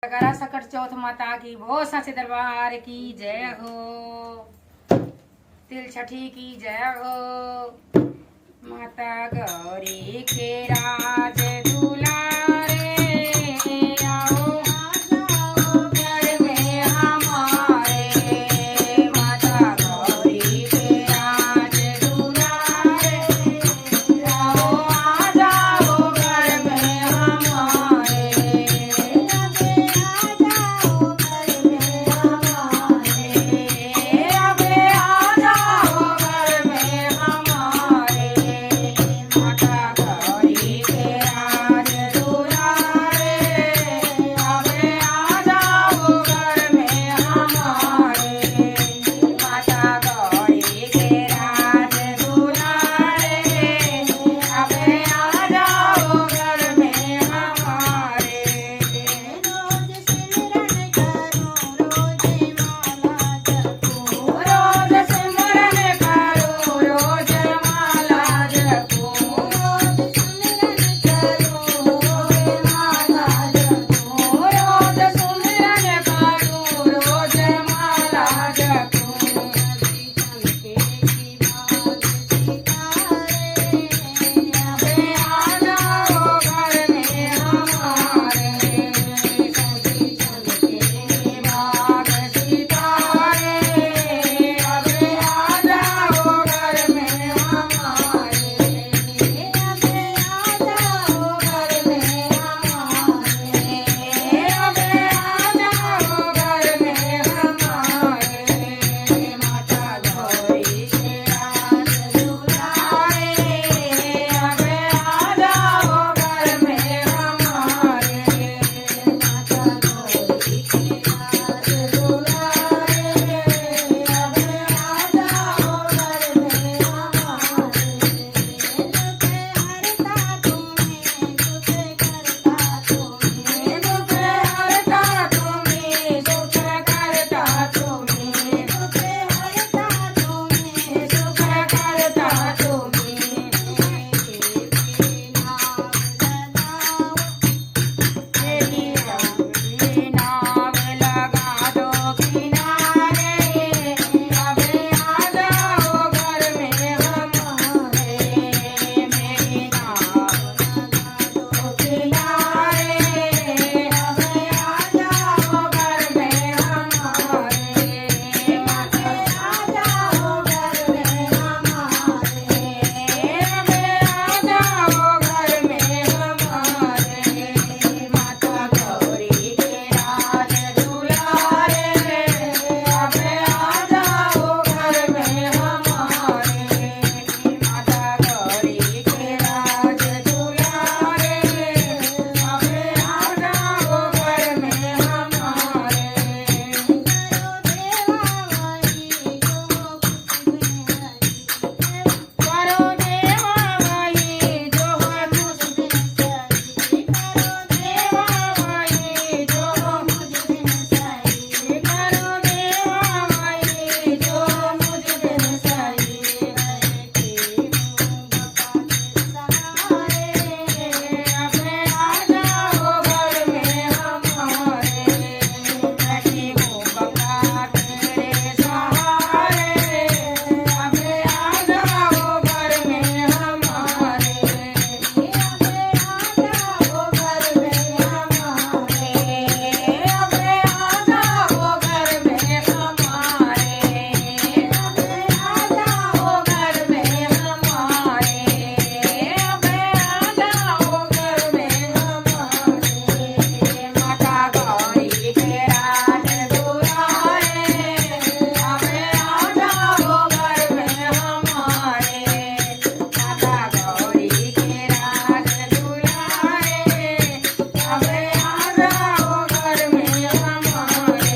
जगरा सकट चौथ माता की भो साचे दरबार की जय हो। तिल छठी की जय हो। माता गौरी के राज दुलारे आओ घर में हमारे। माता गौरी के राज दुलारे आओ आ जाओ घर में हमारे। अबे आ जाओ घर में हमारे। माता गौरी के राज दुलारे अबे आ जाओ घर में हमारे। माता गौरी के राज दुलारे अबे आ जाओ घर में हमारे। रोज सिमरन करो रोज माला जपो। रोज सिमरन करो रोज माला जपो। अबे आ जाओ घर में हमारे। बाग सितारे अबे आ जाओ घर में हमारे। अबे आ जाओ घर में हमारे। अबे आ जाओ घर में हमारे। माता गौरी के राज दुलारे अबे आ जाओ घर में हमारे। माता गौरी के राज दुलारे अबे आ जाओ घर में हमारे। दुख हरता तुम्हें सुख करता तुम्हें। दुख हरता तुम्हें सुख करता तुम्हें। तेरी रंगी नाव लगा दो किनारे अबे आ जाओ घर में हमारे। मेरी नाव लगा दो किनारे अबे आ जाओ घर में हमारे। माता आ जाओ घर में हमारे। अबे आ जाओ घर में हमारे। माता गौरी के राज दुलारे अबे आ जाओ घर में हमारे। माता गौरी के राज दुलारे अबे आ जाओ घर में हमारे। करो देवा माई जो मुझ बिन सही। करो देवा माई जो मुझ बिन सही। करो देवा माई जो मुझ बिन सही। अबे आ जाओ घर में हमारे। बैठी हूँ बका तेरे सहारे अबे आ जाओ घर में हमारे। अबे आ जाओ घर में हमारे। अबे आ जाओ घर में हमारे। अबे आ जाओ घर में हमारे। अबे आ जाओ घर में हमारे। माता गौरी के राज दुलारे अबे आ जाओ घर में हमारे। माता गौरी के राज दुलारे अबे आ जाओ घर में हमारे।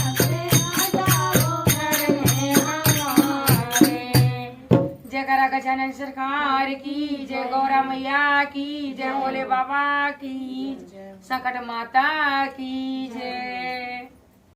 अबे आ जाओ घर में हमारे। जय करा गजानन सरकार की जय। गौरा मैया की जय। भोले बाबा की जय। संकट माता की जय।